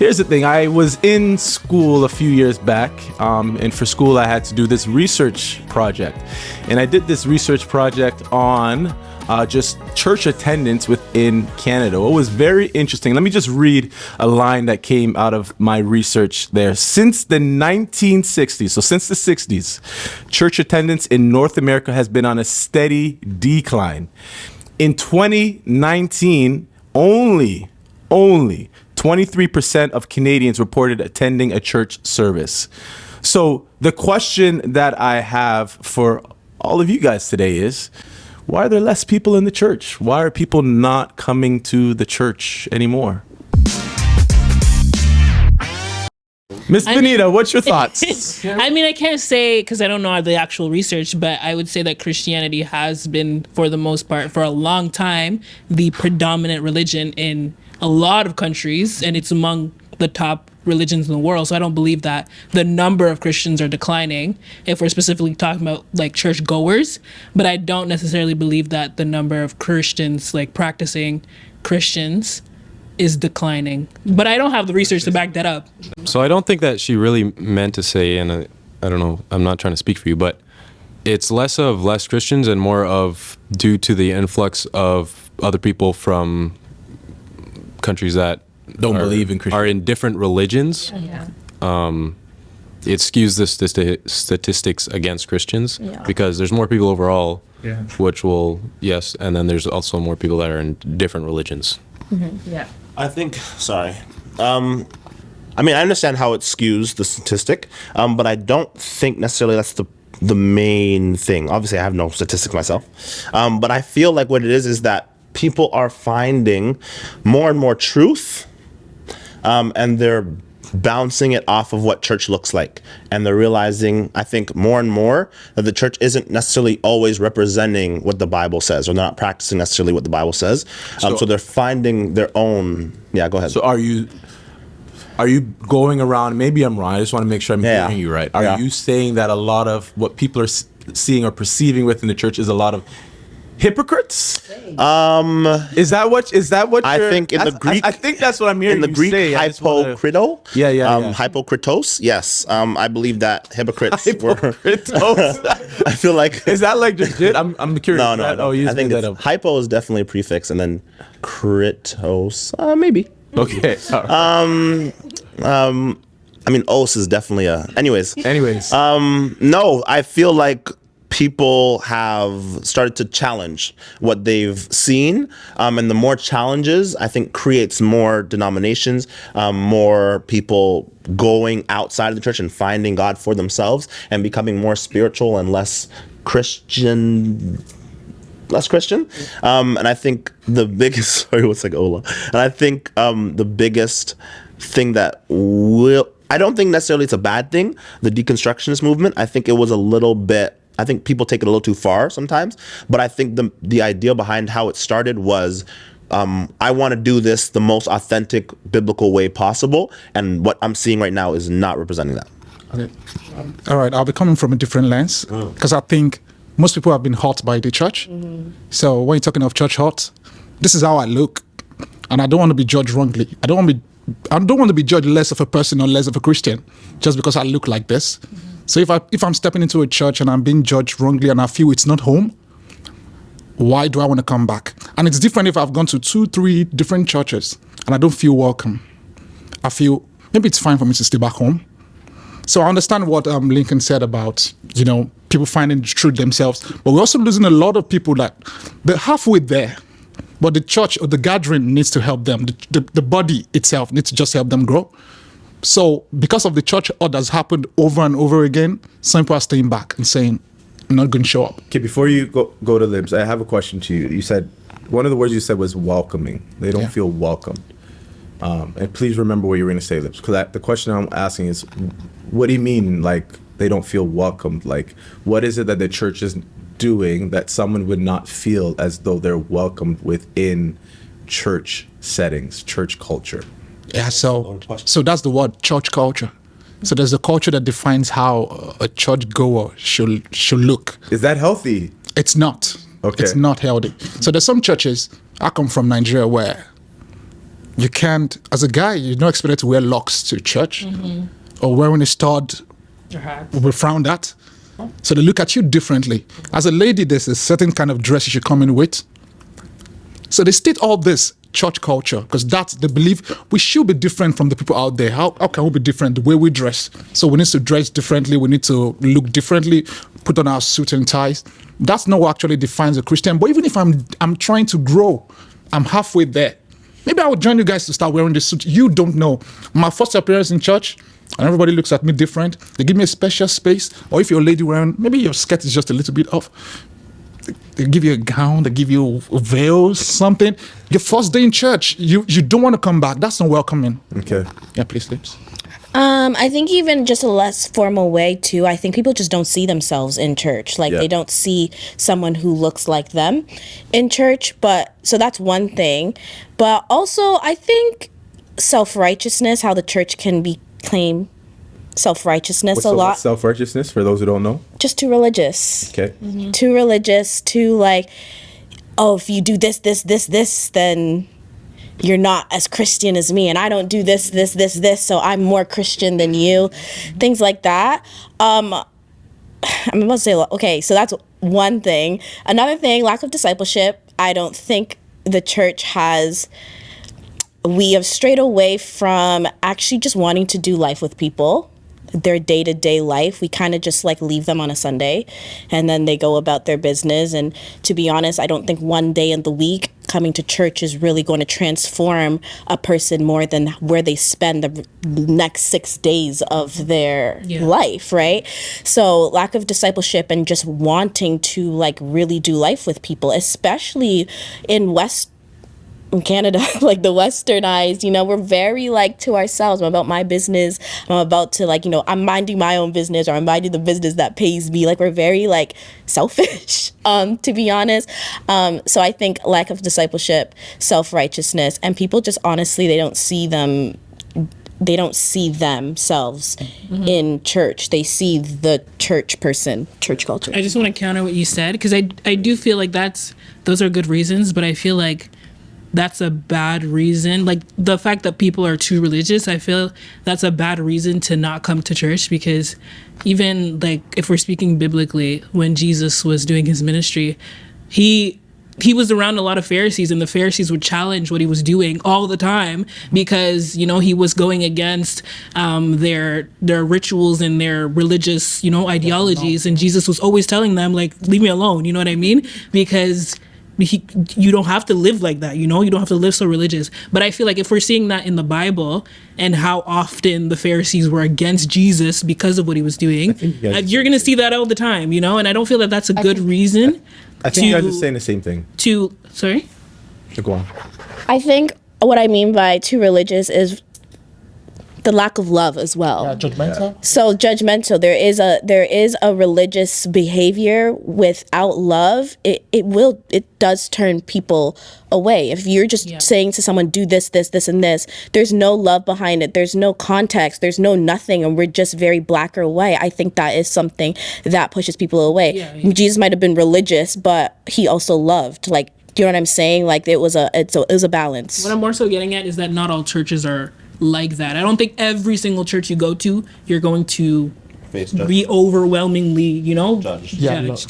Here's the thing. I was in school a few years back, and for school I had to do this research project. And I did this research project on just church attendance within Canada. It was very interesting. Let me just read a line that came out of my research there. Since the 1960s, so since the 60s, church attendance in North America has been on a steady decline. In 2019, only 23% of Canadians reported attending a church service. So the question that I have for all of you guys today is, why are there less people in the church? Why are people not coming to the church anymore? Miss Benita, what's your thoughts? I mean, I can't say because I don't know the actual research, but I would say that Christianity has been, for the most part, for a long time, the predominant religion in a lot of countries, and it's among the top religions in the world. So I don't believe that the number of Christians are declining if we're specifically talking about like church goers, but I don't necessarily believe that the number of Christians, like practicing Christians, is declining. But I don't have the research to back that up. So I don't think that she really meant to say, and I don't know, I'm not trying to speak for you, but it's less Christians and more of due to the influx of other people from countries that don't believe in Christianity, are in different religions. Yeah. It skews the statistics against Christians because there's more people overall, which will, yes, and then there's also more people that are in different religions. Mm-hmm. Yeah. I think, I mean, I understand how it skews the statistic, but I don't think necessarily that's the main thing. Obviously, I have no statistics myself, but I feel like what it is that people are finding more and more truth, and they're bouncing it off of what church looks like. And they're realizing, I think, more and more that the church isn't necessarily always representing what the Bible says, or they're not practicing necessarily what the Bible says. So they're finding their own. Yeah, go ahead. So are you going around, maybe I'm wrong, I just want to make sure I'm hearing you right. Are you saying that a lot of what people are seeing or perceiving within the church is a lot of hypocrites? Is that what I think in the Greek? I think that's what I'm hearing. In the Greek, hypocrito. Hypocritos. Yes, I believe that hypocrites were. I feel like. Is that like just it? I'm curious. No. I think hypo is definitely a prefix, and then kritos, maybe. Okay. I mean, os is definitely a. Anyways. No, I feel like people have started to challenge what they've seen, and the more challenges, I think, creates more denominations, more people going outside of the church and finding God for themselves and becoming more spiritual and less Christian. And I think the biggest and I think the biggest thing that I don't think necessarily it's a bad thing, the deconstructionist movement. I think it was a little bit, I think people take it a little too far sometimes, but I think the idea behind how it started was, I want to do this the most authentic biblical way possible, and what I'm seeing right now is not representing that. Okay. All right, I'll be coming from a different lens, because I think most people have been hurt by the church. Mm-hmm. So when you're talking of church hurt, this is how I look, and I don't want to be judged wrongly. I don't want to be judged less of a person or less of a Christian just because I look like this. Mm-hmm. So if I'm stepping into a church and I'm being judged wrongly and I feel it's not home, why do I want to come back? And it's different if I've gone to 2-3 different churches and I don't feel welcome. I feel maybe it's fine for me to stay back home. So I understand what Lincoln said about, people finding the truth themselves, but we're also losing a lot of people that they're halfway there, but the church or the gathering needs to help them. The body itself needs to just help them grow. So because of the church orders happened over and over again, some people are staying back and saying, I'm not going to show up. Okay, before you go to Libs, I have a question to you. You said, one of the words you said was welcoming. They don't feel welcome. And please remember what you were going to say, Libs, because the question I'm asking is, what do you mean, like, they don't feel welcomed? Like, what is it that the church is doing that someone would not feel as though they're welcomed within church settings, church culture? Yeah, so that's the word, church culture. So there's a culture that defines how a church goer should look. Is that healthy? It's not. Okay. It's not healthy. So there's some churches, I come from Nigeria, where you can't, as a guy, you're not expected to wear locks to church, or wearing a stud will be frowned at. So they look at you differently. As a lady, there's a certain kind of dress you should come in with. So they state all this church culture, because that's the belief we should be different from the people out there. How can we be different? The way we dress. So we need to dress differently. We need to look differently, put on our suit and ties. That's not what actually defines a Christian. But even if I'm trying to grow, I'm halfway there. Maybe I would join you guys to start wearing the suit. You don't know. My first appearance in church, and everybody looks at me different. They give me a special space. Or if you're a lady wearing, maybe your skirt is just a little bit off. They give you a gown, they give you a veil, something. Your first day in church, you don't want to come back. That's not welcoming. Okay. Yeah, please, Lips. I think even just a less formal way too. I think people just don't see themselves in church. Like they don't see someone who looks like them in church. But so that's one thing. But also, I think self-righteousness, how the church can be claimed self-righteousness a lot. Self-righteousness, for those who don't know? Just too religious. Okay. Too religious, too like, oh, if you do this, then you're not as Christian as me, and I don't do this, so I'm more Christian than you. Things like that. I'm about to say, okay, so that's one thing. Another thing, lack of discipleship. I don't think the church has... We have strayed away from actually just wanting to do life with people, their day-to-day life. We kind of just like leave them on a Sunday and then they go about their business. And to be honest, I don't think one day in the week coming to church is really going to transform a person more than where they spend the next 6 days of their life, right? So lack of discipleship and just wanting to like really do life with people, especially in Canada, like the westernized, we're very like to ourselves. I'm about my business. I'm about to like, I'm minding my own business, or I'm minding the business that pays me. Like we're very like selfish, to be honest. So I think lack of discipleship, self-righteousness, and people just honestly, they don't see themselves in church. They see the church person, church culture. I just want to counter what you said, because I do feel like those are good reasons, but I feel like that's a bad reason. Like the fact that people are too religious, I feel that's a bad reason to not come to church, because even like if we're speaking biblically, when Jesus was doing his ministry, he was around a lot of Pharisees, and the Pharisees would challenge what he was doing all the time because, he was going against their rituals and their religious, ideologies. And Jesus was always telling them, like, leave me alone. You know what I mean? Because you don't have to live like that, you don't have to live so religious. But I feel like if we're seeing that in the Bible and how often the Pharisees were against Jesus because of what he was doing, you're going to see that all the time, and I don't feel that that's a good reason. I think you guys are saying the same thing. Sorry? Go on. I think what I mean by too religious is the lack of love as well. Yeah, judgmental. So judgmental. There is a religious behavior without love. It does turn people away. If you're just saying to someone, do this, and this, there's no love behind it. There's no context. There's no nothing, and we're just very black or white. I think that is something that pushes people away. Jesus might have been religious, but he also loved. Like, do you know what I'm saying? Like it was a balance. What I'm more so getting at is that not all churches are like that. I don't think every single church you go to, you're going to be overwhelmingly, judged. I think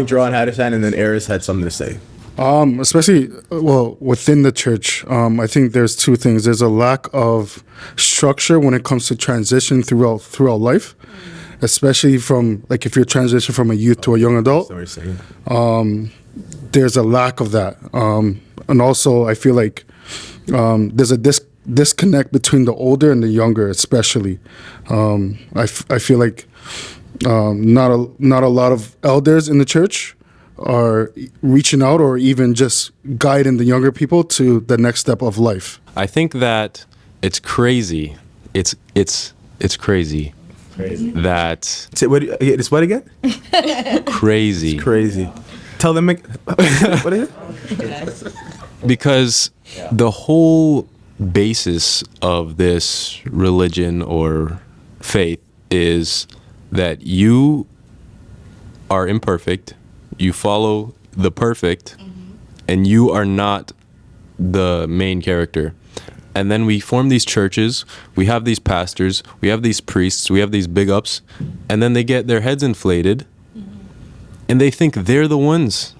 Jerron had his hand, and then Eris had something to say. Especially, within the church, I think there's two things. There's a lack of structure when it comes to transition throughout life, especially from, like, if you're transitioning from a youth to a young adult. There's a lack of that. And also, I feel like there's a disconnect between the older and the younger, especially. I feel like not a lot of elders in the church are reaching out or even just guiding the younger people to the next step of life. I think that it's crazy. It's crazy. That Say it's what again? crazy. It's crazy. Tell them what is it? Because the whole basis of this religion or faith is that you are imperfect, you follow the perfect, and you are not the main character. And then we form these churches, we have these pastors, we have these priests, we have these big ups, and then they get their heads inflated, and they think they're the ones.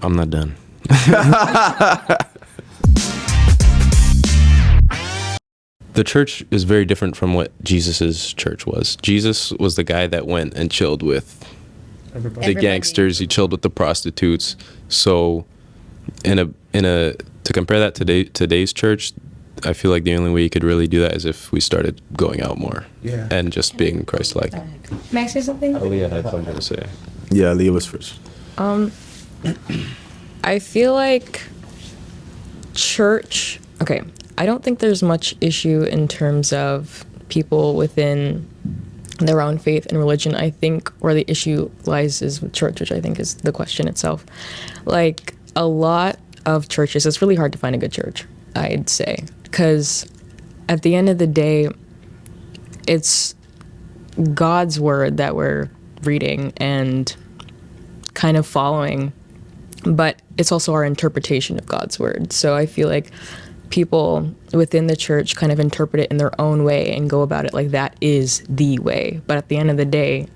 I'm not done. The church is very different from what Jesus's church was. Jesus was the guy that went and chilled with the gangsters. He chilled with the prostitutes. So, to compare that to today's church, I feel like the only way you could really do that is if we started going out more and just being Christ-like. May I say something? Leah had something to say. Yeah, Leah was first. I feel like church, okay, I don't think there's much issue in terms of people within their own faith and religion. I think where the issue lies is with church, which I think is the question itself. Like, a lot of churches, it's really hard to find a good church, I'd say, because at the end of the day, it's God's word that we're reading and kind of following, but it's also our interpretation of God's word. So I feel like people within the church kind of interpret it in their own way and go about it like that is the way. But at the end of the day,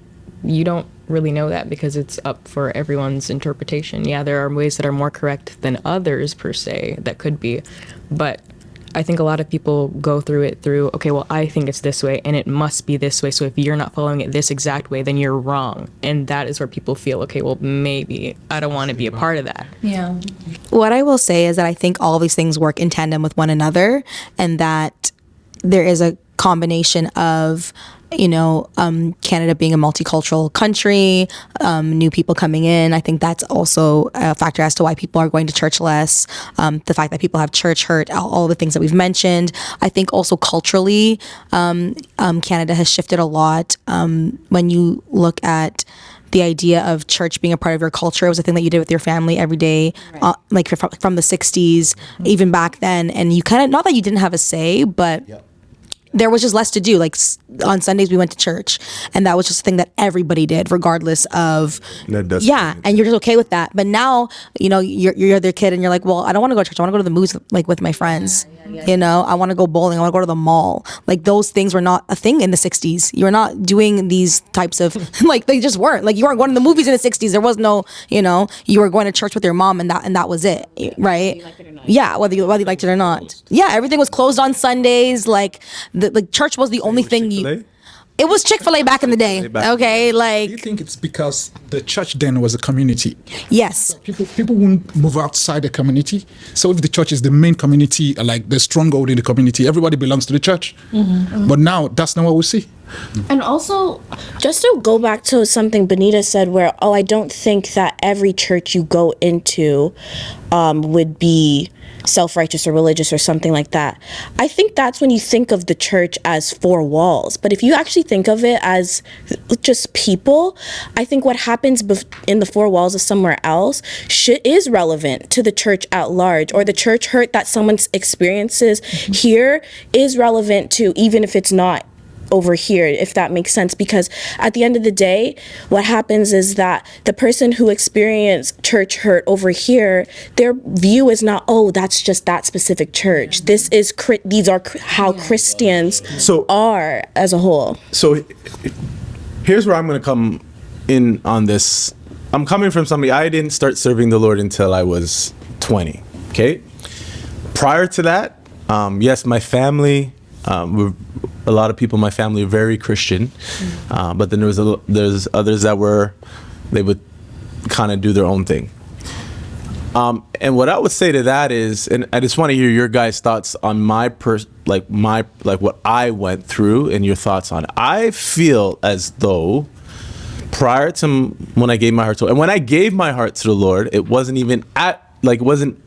you don't really know that because it's up for everyone's interpretation. Yeah, there are ways that are more correct than others per se, that could be, but I think a lot of people go through it through, okay, well, I think it's this way and it must be this way. So if you're not following it this exact way, then you're wrong. And that is where people feel, okay, well, maybe I don't want to be a part of that. Yeah. What I will say is that I think all of these things work in tandem with one another, and that there is a combination of, Canada being a multicultural country, new people coming in. I think that's also a factor as to why people are going to church less. The fact that people have church hurt, all the things that we've mentioned. I think also culturally, Canada has shifted a lot. When you look at the idea of church being a part of your culture, it was a thing that you did with your family every day, like from the 60s, even back then. And you kind of, not that you didn't have a say, but there was just less to do. Like on Sundays we went to church, and that was just a thing that everybody did, regardless of and you're just okay with that. But now, you're the kid and you're like, well, I don't want to go to church. I want to go to the movies like with my friends. I want to go bowling. I want to go to the mall. Like, those things were not a thing in the 60s. You were not doing these types of like, they just weren't. Like, you weren't going to the movies in the 60s. There was no, you were going to church with your mom, and that was it, right? Whether you liked it or not. Yeah, everything was closed on Sundays. Like, the church was the only thing you. It was Chick-fil-A back in the day. Okay, like. Do you think it's because the church then was a community? Yes. People won't move outside the community. So if the church is the main community, like the stronghold in the community, everybody belongs to the church. Mm-hmm. But now that's not what we see. And also, just to go back to something Benita said, where, I don't think that every church you go into would be self-righteous or religious or something like that. I think that's when you think of the church as four walls. But if you actually think of it as just people, I think what happens in the four walls of somewhere else is relevant to the church at large, or the church hurt that someone experiences here is relevant to, even if it's not over here, if that makes sense. Because at the end of the day, what happens is that the person who experienced church hurt over here, their view is not, that's just that specific church. These are how Christians are as a whole. So here's where I'm going to come in on this. I'm coming from somebody, I didn't start serving the Lord until I was 20. Okay. Prior to that, yes, my family, a lot of people in my family are very Christian, but then there's others that they would kind of do their own thing. And what I would say to that is, and I just want to hear your guys' thoughts on what I went through and your thoughts on it. I feel as though prior to when I gave my heart to, and when I gave my heart to the Lord, it wasn't even it wasn't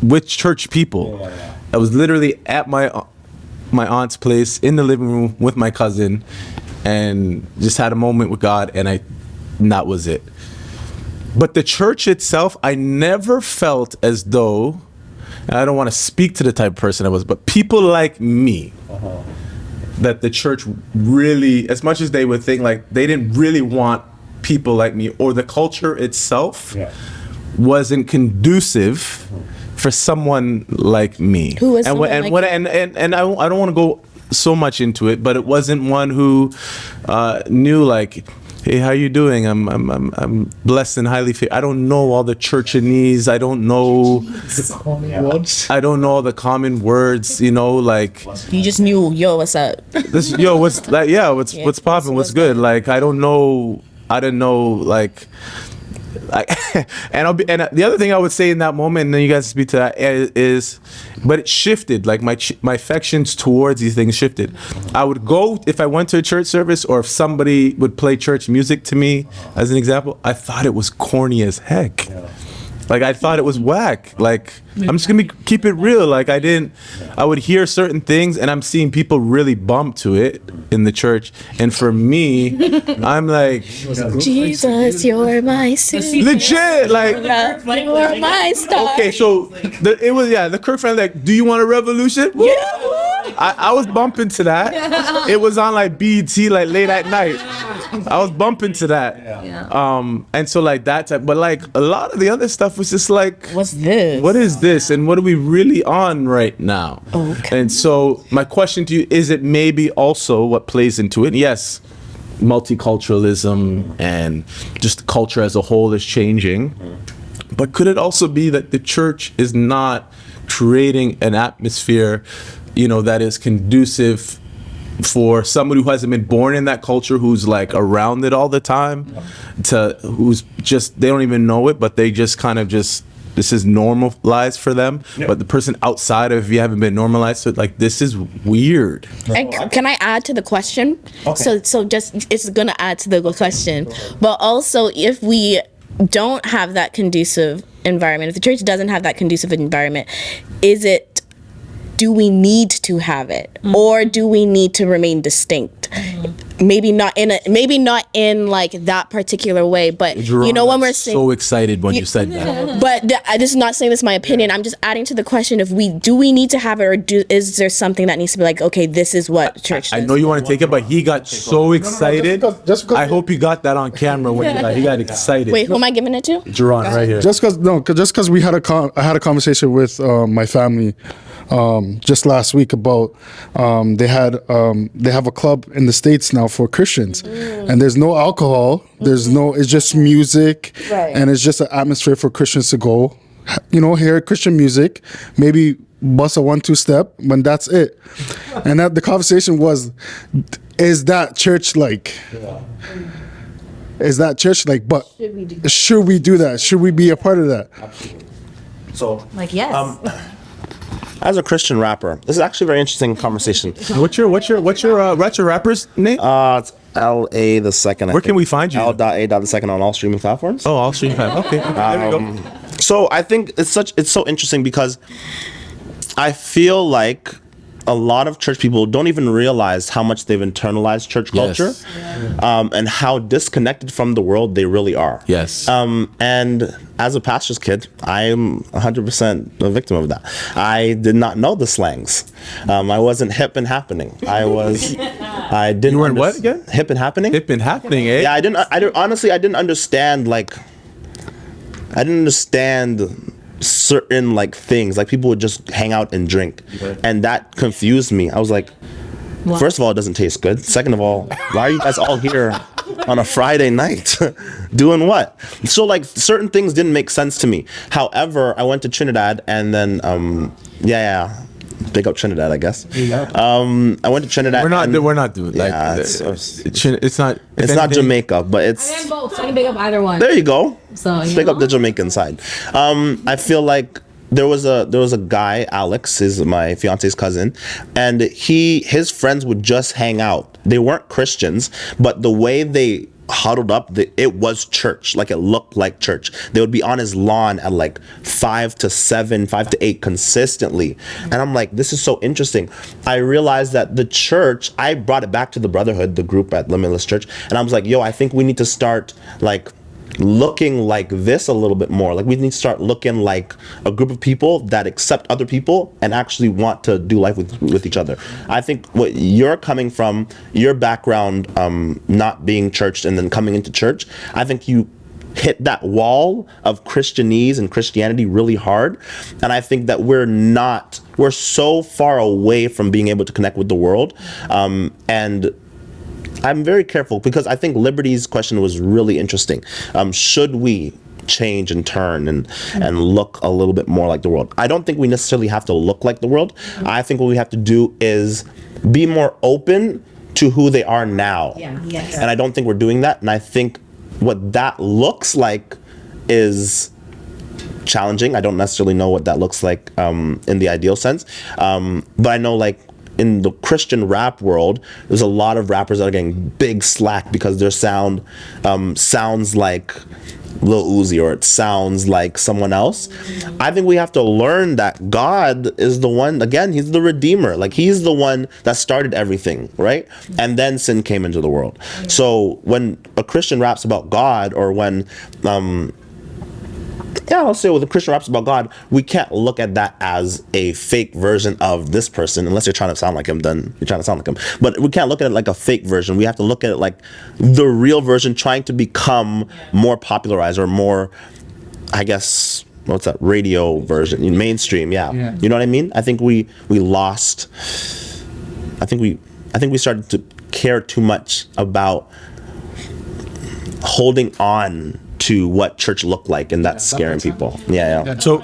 with church people. I was literally at my aunt's place in the living room with my cousin, and just had a moment with God, and that was it. But the church itself, I never felt as though, and I don't want to speak to the type of person I was, but people like me, that the church really, as much as they would think, like they didn't really want people like me, or the culture itself wasn't conducive for someone like me. Who is and someone and like what you? and I don't want to go so much into it, but it wasn't one who knew like, hey, how you doing? I'm blessed and highly favored. I don't know all the churchanese. I don't know I don't know all the common words, you know, like You just knew, yo, what's up? this, yo, what's like, yeah, what's popping, what's good? Like I didn't know like and the other thing I would say in that moment, and then you guys speak to that, is but it shifted. Like my affections towards these things shifted. I would go, if I went to a church service, or if somebody would play church music to me, as an example, I thought it was corny as heck. Like I thought it was whack. Like I'm just gonna keep it real. Like I would hear certain things, and I'm seeing people really bump to it in the church. And for me, I'm like, Jesus, you're my Savior. legit. Like, You're my star. okay, so the Kirk family, like, do you want a revolution? Woo! I was bumping to that. It was on like BET like late at night. I was bumping to that. And so like that type, but like a lot of the other stuff was just like, What's this? what is this, and what are we really on right now? Okay. And so my question to you is, it maybe also what plays into it? Yes, multiculturalism and just culture as a whole is changing, but could it also be that the church is not creating an atmosphere, you know, that is conducive for somebody who hasn't been born in that culture, who's like around it all the time, who's just, they don't even know it, but they just kind of just, this is normalized for them. But the person outside of, if you haven't been normalized to it, like, this is weird. And can I add to the question? So just, it's gonna add to the question, but also if we don't have that conducive environment, if the church doesn't have that conducive environment, do we need to have it, or do we need to remain distinct? Maybe not in like that particular way, but Jerome, you know, when I'm we're saying, so excited when you said that. but this is not saying this is my opinion. I'm just adding to the question of do we need to have it, or is there something that needs to be like, okay, this is what church does. I know you want to take it, but he got so excited. just because I hope you got that on camera when he got excited. Wait, who am I giving it to? Jerron, right here. just because we had I had a conversation with my family just last week about they have a club in the States now for Christians, and there's no alcohol, it's just music, and it's just an atmosphere for Christians to go, you know, hear Christian music, maybe bust a 1-2 step, when that's it. And that the conversation was, is that church like? Is that church like? But should we do that? Should we be a part of that? So, Like, yes. as a Christian rapper, this is actually a very interesting conversation. What's your rapper's name? It's LA the second. Where can we find you? L.A. the second on all streaming platforms. Oh, I'll stream time. Okay, there we go. So I think it's so interesting because I feel like a lot of church people don't even realize how much they've internalized church culture, and how disconnected from the world they really are. Yes. And as a pastor's kid, I'm 100% a victim of that. I did not know the slangs. I wasn't hip and happening. I didn't. You weren't what again? Hip and happening. Hip and happening, eh? Yeah, I didn't. Honestly, I didn't understand. I didn't understand certain things. Like, people would just hang out and drink, and that confused me. I was like, first of all, it doesn't taste good. Second of all, why are you guys all here on a Friday night doing what? So certain things didn't make sense to me. However, I went to Trinidad, and then big up Trinidad, I guess. I went to Trinidad. We're not doing like it's not Jamaica, but it's. I am both. So I can big up either one. There you go. So big up the Jamaican side. I feel like there was a guy, Alex, is my fiance's cousin, and his friends would just hang out. They weren't Christians, but the way they huddled up, it was church. Like, it looked like church. They would be on his lawn at 5 to 7, 5 to 8 consistently. And I'm like, this is so interesting. I realized that the church, I brought it back to the brotherhood, the group at Limitless Church, and I was like, yo, I think we need to start looking like this a little bit more. Like we need to start looking like a group of people that accept other people and actually want to do life with each other. I think what you're coming from, your background, not being churched and then coming into church, I think you hit that wall of Christianese and Christianity really hard. And I think that we're so far away from being able to connect with the world. And I'm very careful because I think Liberty's question was really interesting. Should we change and turn and look a little bit more like the world? I don't think we necessarily have to look like the world. I think what we have to do is be more open to who they are now. Yes. And I don't think we're doing that. And I think what that looks like is challenging. I don't necessarily know what that looks like in the ideal sense. But I know, like, in the Christian rap world, there's a lot of rappers that are getting big slack because their sound sounds like Lil Uzi, or it sounds like someone else. I think we have to learn that God is the one, again, he's the redeemer. Like, he's the one that started everything, right? And then sin came into the world. So when a Christian raps about God, or when I'll say with the Christian raps about God, we can't look at that as a fake version of this person. Unless you're trying to sound like him, then you're trying to sound like him. But we can't look at it like a fake version. We have to look at it like the real version, trying to become more popularized, or more, I guess, what's that, radio version, mainstream. Yeah. You know what I mean? I think we lost. I think we started to care too much about holding on to what church looked like, and that's scaring people. So,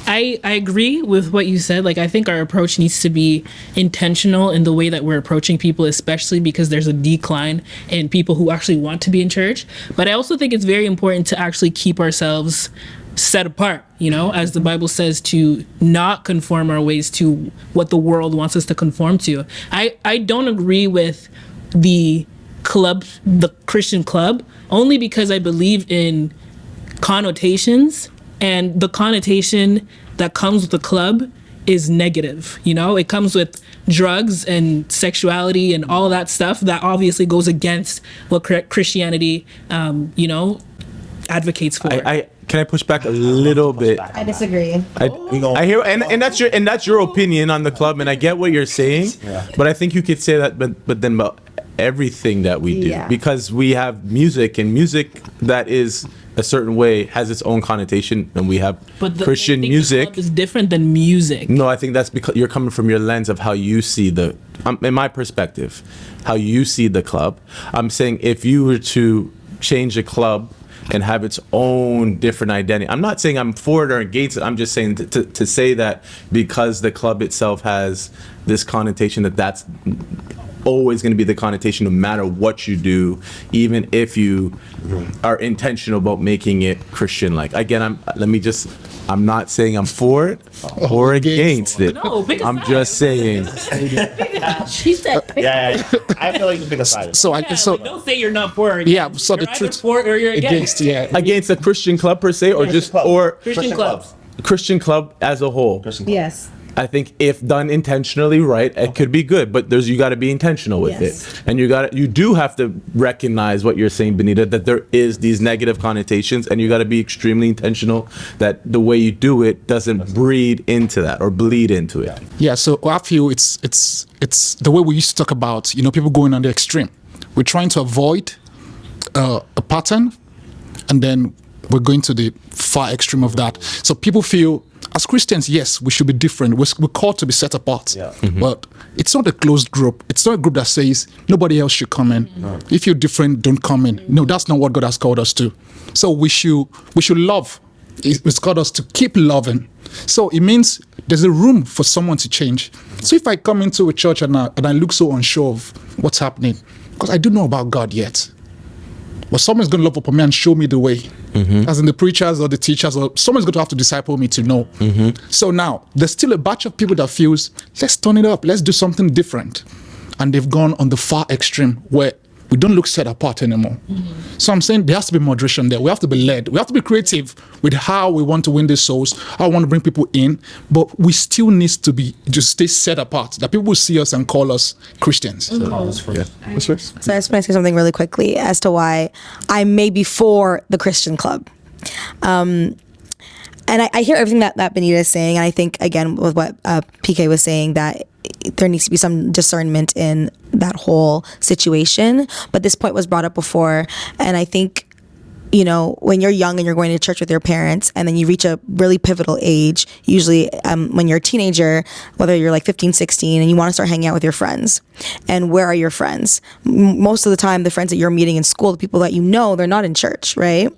I agree with what you said. Like, I think our approach needs to be intentional in the way that we're approaching people, especially because there's a decline in people who actually want to be in church. But I also think it's very important to actually keep ourselves set apart, you know, as the Bible says, to not conform our ways to what the world wants us to conform to. I don't agree with the Christian club, only because I believe in connotations, and the connotation that comes with the club is negative. You know, it comes with drugs and sexuality and all that stuff that obviously goes against what Christianity, advocates for. Can I push back a little bit? I disagree. I hear, and that's your opinion on the club, and I get what you're saying, but I think you could say that, but then about everything that we do, because we have music, and music that is a certain way has its own connotation, and we have Christian music. The club is different than music. No, I think that's because you're coming from your lens of how you see in my perspective, how you see the club. I'm saying if you were to change a club and have its own different identity. I'm not saying I'm for it or against it. I'm just saying to say that because the club itself has this connotation, that's always going to be the connotation no matter what you do, even if you are intentional about making it Christian-like. Again, I'm not saying I'm for it or against it. No, pick a I'm side. just saying. She said, I feel like you pick a side. don't say you're not for it. Yeah, so You're the either truth for it or you're against. Against a Christian club per se, or just or Christian clubs. Christian club as a whole. Yes. I think if done intentionally right, it could be good, but you got to be intentional with it. And you do have to recognize what you're saying, Benita, that there is these negative connotations, and you got to be extremely intentional that the way you do it doesn't breed into that or bleed into it. Yeah, so I feel it's the way we used to talk about, people going on the extreme. We're trying to avoid a pattern, and then we're going to the far extreme of that. So people feel, as Christians, yes, we should be different. We're called to be set apart. But it's not a closed group. It's not a group that says nobody else should come in. If you're different, don't come in. No, that's not what God has called us to. So we should love. It's called us to keep loving. So it means there's a room for someone to change. So if I come into a church and I look so unsure of what's happening, because I don't know about God yet, but someone's going to love upon me and show me the way. As in the preachers or the teachers, or someone's going to have to disciple me to know. So now, there's still a batch of people that feels, let's turn it up, let's do something different. And they've gone on the far extreme where we don't look set apart anymore. So I'm saying there has to be moderation there. We have to be led. We have to be creative with how we want to win these souls, how we want to bring people in, but we still need to be just stay set apart, that people will see us and call us Christians. So I just want to say something really quickly as to why I may be for the Christian club. And I hear everything that Benita is saying, and I think, again, with what PK was saying, that there needs to be some discernment in that whole situation. But this point was brought up before, and I think, you know, when you're young and you're going to church with your parents, and then you reach a really pivotal age, usually when you're a teenager, whether you're like 15, 16, and you want to start hanging out with your friends. And where are your friends? Most of the time, the friends that you're meeting in school, the people that you know, they're not in church, right?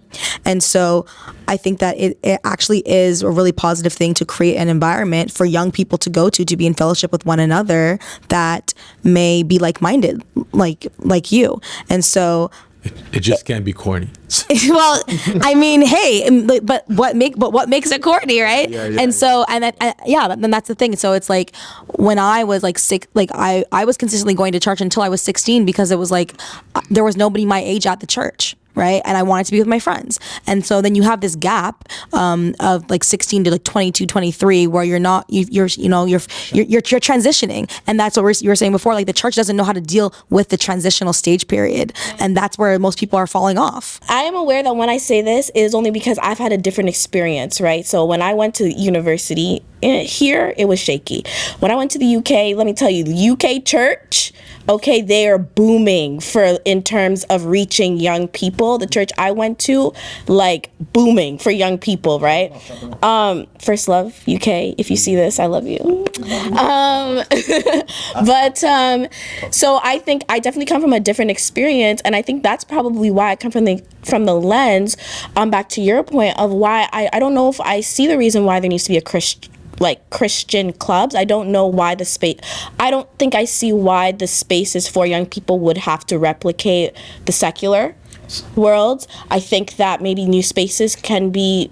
And so I think that it actually is a really positive thing to create an environment for young people to go to be in fellowship with one another that may be like-minded, like you. And so it just can't be corny. well, I mean, hey, but what makes it corny, right? And so, then that's the thing. So it's like when I was like sick, like I was consistently going to church until I was 16 because it was like there was nobody my age at the church. Right, and I wanted to be with my friends, and so then you have this gap of like 16 to like 22, 23, where you're transitioning, and that's what you were saying before. Like the church doesn't know how to deal with the transitional stage period, and that's where most people are falling off. I am aware that when I say this, it is only because I've had a different experience, right? So when I went to university here, it was shaky. When I went to the UK, let me tell you, the UK church, okay, they are booming in terms of reaching young people. The church I went to, like, booming for young people, right? First Love UK, if you see this, I love you. So I think I definitely come from a different experience, and I think that's probably why I come from the lens, back to your point of why I don't know if I see the reason why there needs to be a Christian clubs. I don't know why I don't think I see why the spaces for young people would have to replicate the secular world. I think that maybe new spaces can be,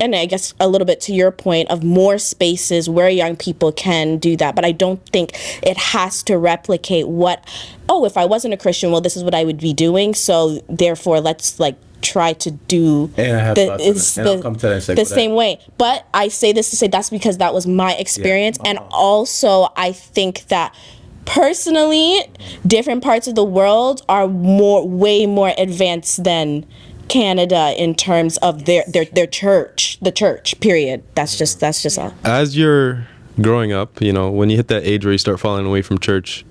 and I guess a little bit to your point of more spaces where young people can do that, but I don't think it has to replicate if I wasn't a Christian, well, this is what I would be doing, so therefore let's try to do the same way. But I say this to say that's because that was my experience. And also I think that personally, different parts of the world are way more advanced than Canada in terms of their church, the church, period. That's just all. As you're growing up, when you hit that age where you start falling away from church,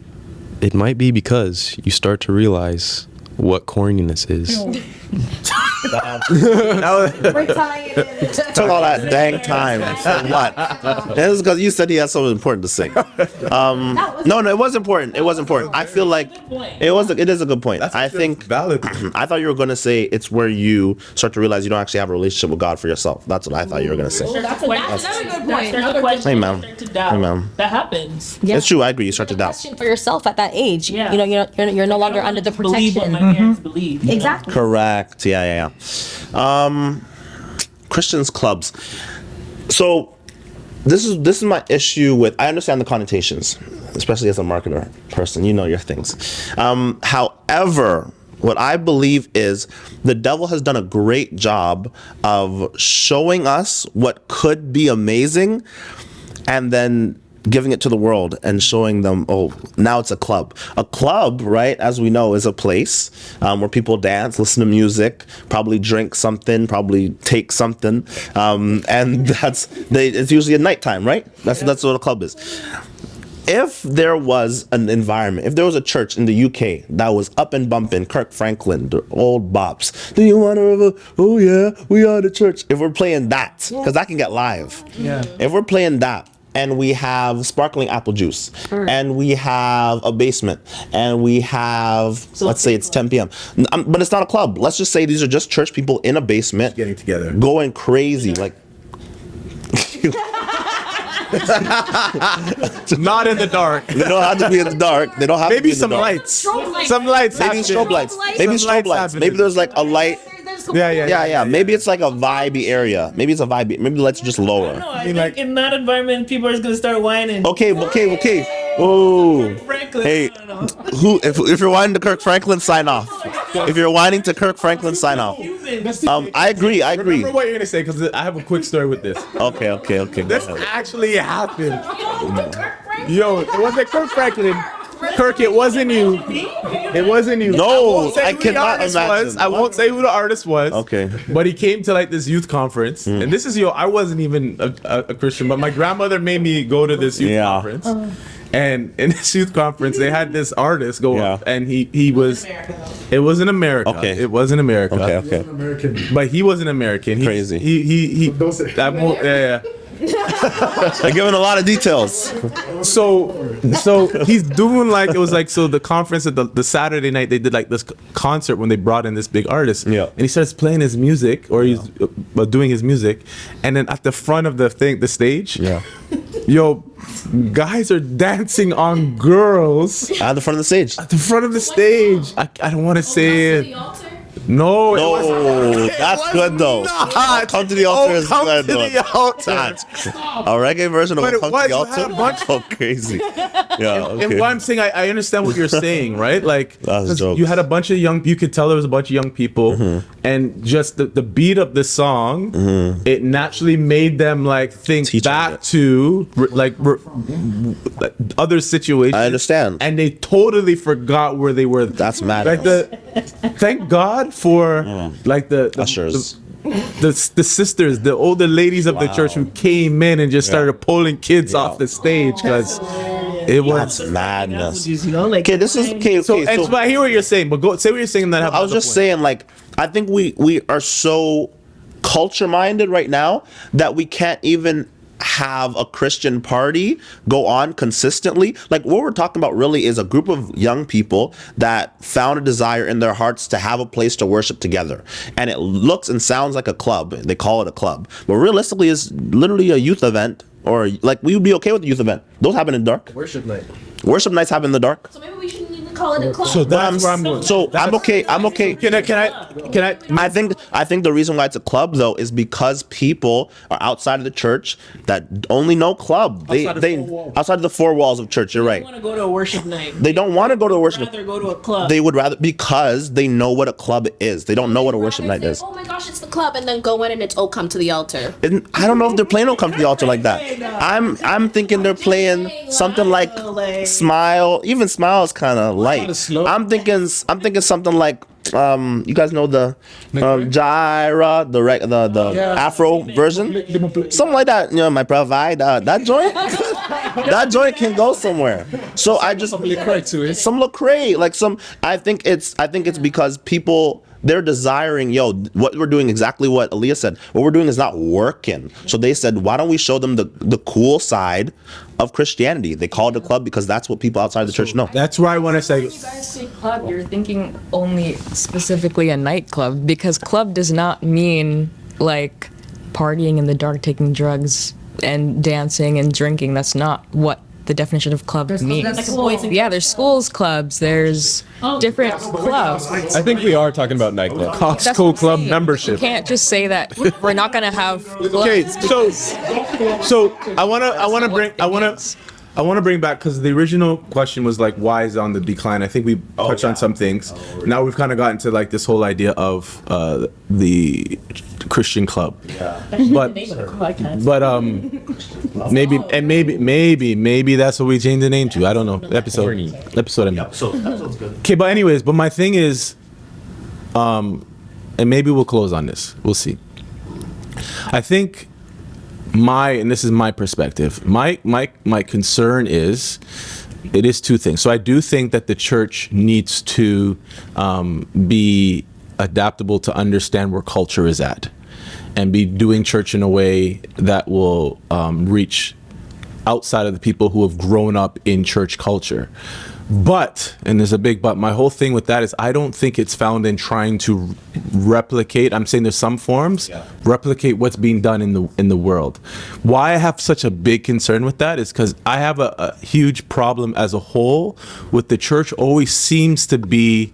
it might be because you start to realize what corniness is. Took all that dang time for what? That was because you said he had something important to say. No, it was important. It was important. I feel like it is a good point. I think valid. I thought you were going to say it's where you start to realize you don't actually have a relationship with God for yourself. That's what I thought you were going to say. That's another good point. Hey, ma'am. That happens. Yeah. It's true. I agree. You start to doubt. Question for yourself at that age. Yeah. You're no longer under the Believe what protection. my parents believe. Exactly. Correct. Yeah. Christians clubs. So this is my issue with. I understand the connotations, especially as a marketer person. You know your things. However, what I believe is the devil has done a great job of showing us what could be amazing, and then giving it to the world and showing them, now it's a club. A club, right, as we know, is a place where people dance, listen to music, probably drink something, probably take something, and it's usually at nighttime, right? That's what a club is. If there was an environment, if there was a church in the UK that was up and bumping, Kirk Franklin, the old bops, do you want to, oh yeah, we are the church. If we're playing that, because that can get live. Yeah. If we're playing that, and we have sparkling apple juice, and we have a basement, and we have, let's say it's 10 p.m. But it's not a club. Let's just say these are just church people in a basement. Getting together. Going crazy. Like, Not in the dark. they don't have to be in the dark. They don't have to be in the dark. Lights. Some lights. Maybe strobe lights. Maybe strobe lights. Maybe there's like a light. Yeah. Maybe it's like a vibey area. Maybe it's a vibey. Maybe the lights are just lower. I think in that environment, people are just gonna start whining. Okay. Oh, hey, who? If you're whining to Kirk Franklin, sign off. If you're whining to Kirk Franklin, sign off. I agree. Remember what you're gonna say, because I have a quick story with this. Okay. This actually happened. Yo, it wasn't Kirk Franklin. Kirk, it wasn't you. It wasn't you. No, I cannot imagine. I won't say who the artist was. Okay. But he came to like this youth conference, and this is I wasn't even a Christian, but my grandmother made me go to this youth conference. And in this youth conference, they had this artist go up, and he was. It was in America. Okay. It was in America. Okay. But he wasn't American. Crazy. He. Yeah. They're giving a lot of details. So he's doing like, it was like, so the conference at the Saturday night, they did like this concert when they brought in this big artist. Yeah. And he starts playing his music, or he's doing his music, and then at the front of the stage, yo, guys are dancing on girls At the front of the stage. at the front of the stage. I don't want to say it. No, That's good though. not. Come to the altar is Come good. to though. the altar. That's a reggae version of But it Come to was, the you had altar. a bunch- Oh, crazy. Yeah. And Okay. what I'm saying, I understand what you're saying, right? Like, That's 'cause jokes. you had a bunch of you could tell there was a bunch of young people, and just the beat of the song, it naturally made them like think Teaching back it. to like other situations. I understand. And they totally forgot where they were. That's mad. Like thank God for like the Ushers. the sisters, the older ladies of the church who came in and just started pulling kids off the stage, because it was. That's madness. Like, Okay, this is okay. So, but I hear what you're saying, but go say what you're saying. That I was just saying, like, I think we are so culture minded right now that we can't even have a Christian party go on consistently. Like, what we're talking about really is a group of young people that found a desire in their hearts to have a place to worship together. And it looks and sounds like a club. They call it a club. But realistically, it's literally a youth event, or like we would be okay with the youth event. Those happen in the dark. Worship night. Worship nights happen in the dark. so maybe we shouldn't even call it a club. So that's where I'm going. So I'm okay. I'm okay. Can I? I think the reason why it's a club though is because people are outside of the church that only know club. Outside of the four walls of church. You're I right. want to go to a worship night. They don't want to go to a worship. rather go to a club. They would rather, because they know what a club is. They don't know what a worship night is. Oh my gosh, it's the club, and then go in and it's come to the altar. And I don't know if they're playing "Oh Come to the Altar" like that. I'm thinking they're playing something like "Smile." Even "Smile" is kind of light. I'm thinking something like you guys know the Gyra, the Afro version, something like that. You know, my provider. That joint, that joint can go somewhere. So I just some Lecrae, like some. I think it's because people. They're desiring, what we're doing, exactly what Aaliyah said. What we're doing is not working. So they said, why don't we show them the cool side of Christianity? They call it a club because that's what people outside the church know. That's where I want to say. When you guys say club, you're thinking only specifically a nightclub, because club does not mean like partying in the dark, taking drugs and dancing and drinking. That's not what the definition of club means. Like a boys and There's schools clubs, there's different clubs. I think we are talking about nightclub. That's what Costco I'm club saying. membership. You can't just say that we're not gonna have clubs. Okay, so I want to bring back, because the original question was like, why is it on the decline? I think we touched on some things. Now we've kind of gotten to like this whole idea of the Christian club. But maybe that's what we changed the name to. I don't know. Episode. I mean. Okay, but anyways, my thing is, and maybe we'll close on this. We'll see. I think and this is my perspective, my concern is, it is two things. So I do think that the church needs to be adaptable to understand where culture is at, and be doing church in a way that will reach outside of the people who have grown up in church culture. But, and there's a big but, my whole thing with that is I don't think it's found in trying to replicate. I'm saying there's some forms, replicate what's being done in the world. Why I have such a big concern with that is because I have a huge problem as a whole with the church always seems to be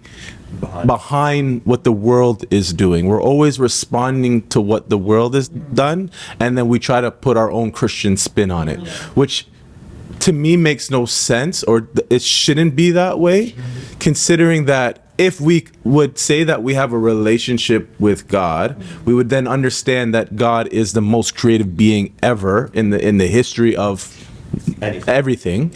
behind what the world is doing. We're always responding to what the world has done, and then we try to put our own Christian spin on it, which to me makes no sense, or it shouldn't be that way, considering that if we would say that we have a relationship with God, we would then understand that God is the most creative being ever in the history of everything.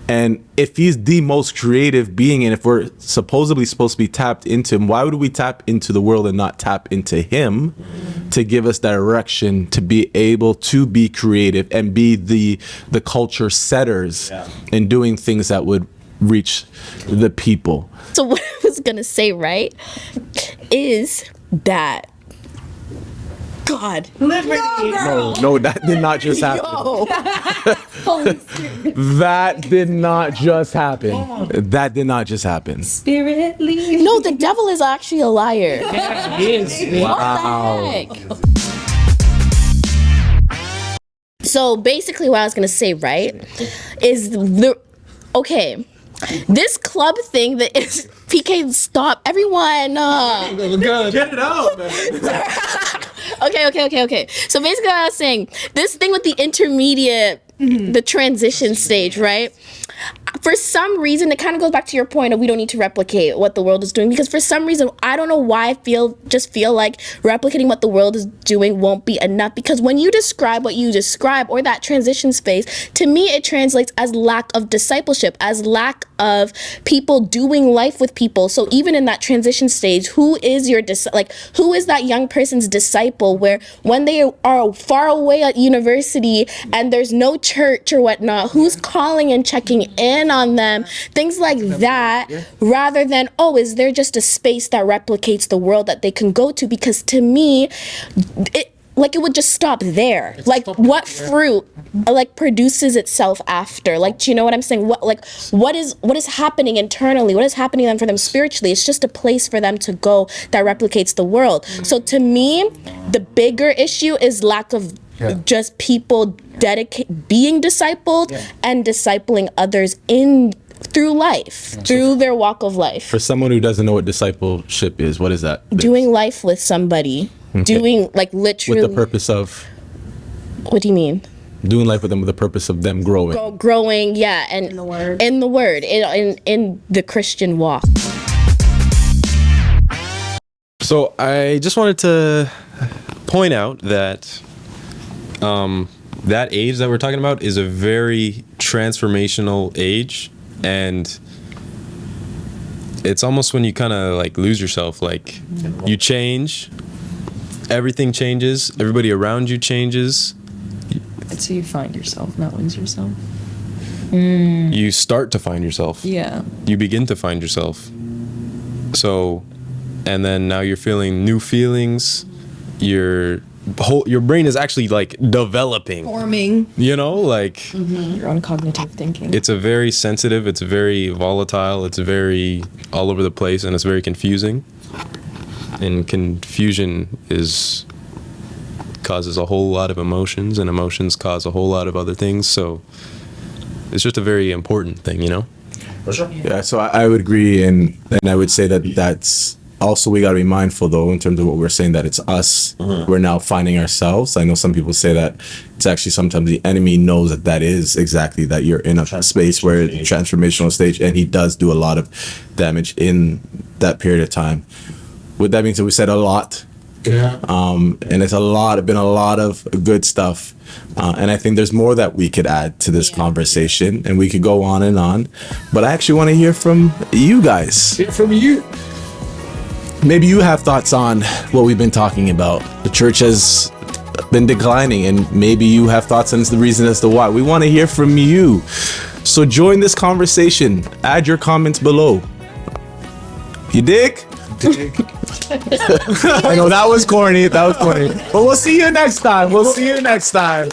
And if he's the most creative being, and if we're supposedly supposed to be tapped into him, why would we tap into the world and not tap into him to give us direction to be able to be creative and be the culture setters in doing things that would reach the people? So what I was gonna say, right, is that God. No, that did not just happen. That did not just happen. That did not just happen. Spirit lead. No, the devil is actually a liar. Yeah, he is. Wow. What the heck? So basically what I was gonna say, right, is this club thing that is PK, stop everyone. Get it out, man. Okay. So basically what I was saying, this thing with the intermediate, the transition stage, right? For some reason, it kind of goes back to your point of we don't need to replicate what the world is doing, because for some reason, I don't know why I feel like replicating what the world is doing won't be enough, because when you describe what you describe, or that transition space, to me it translates as lack of discipleship, as lack of people doing life with people. So even in that transition stage, who is your who is that young person's disciple, where when they are far away at university and there's no church or whatnot, who's calling and checking in on them, things like that, rather than, is there just a space that replicates the world that they can go to? Because to me, it would just stop there. What fruit produces itself after? Do you know what I'm saying? What is happening internally? What is happening for them spiritually? It's just a place for them to go that replicates the world. So to me, the bigger issue is lack of just people being discipled and discipling others through life, through their walk of life. For someone who doesn't know what discipleship is, what is that? Doing life with somebody. Okay. Doing literally. With the purpose of? What do you mean? Doing life with them with the purpose of them growing. Growing, yeah, and in the word, in the Christian walk. So I just wanted to point out that that age that we're talking about is a very transformational age, and it's almost when you kind of lose yourself, you change, everything changes, everybody around you changes. So you find yourself, not lose yourself. You start to find yourself. Yeah. You begin to find yourself. So, and then now you're feeling new feelings. Your brain is actually developing, forming. Your own cognitive thinking. It's a very sensitive. It's very volatile. It's very all over the place, and it's very confusing. And confusion causes a whole lot of emotions, and emotions cause a whole lot of other things. So it's just a very important thing, For sure. Yeah, so I would agree, and I would say that's also, we got to be mindful, though, in terms of what we're saying, that it's us. We're now finding ourselves. I know some people say that it's actually sometimes the enemy knows that is exactly that you're in a space where it's a transformational stage, and he does do a lot of damage in that period of time. With that being said, we said a lot. Yeah. And it's been a lot of good stuff. And I think there's more that we could add to this conversation, and we could go on and on. But I actually want to hear from you guys. Hear from you. Maybe you have thoughts on what we've been talking about. The church has been declining, and maybe you have thoughts on the reason as to why. We want to hear from you. So join this conversation. Add your comments below. You dig? I know that was corny. But we'll see you next time.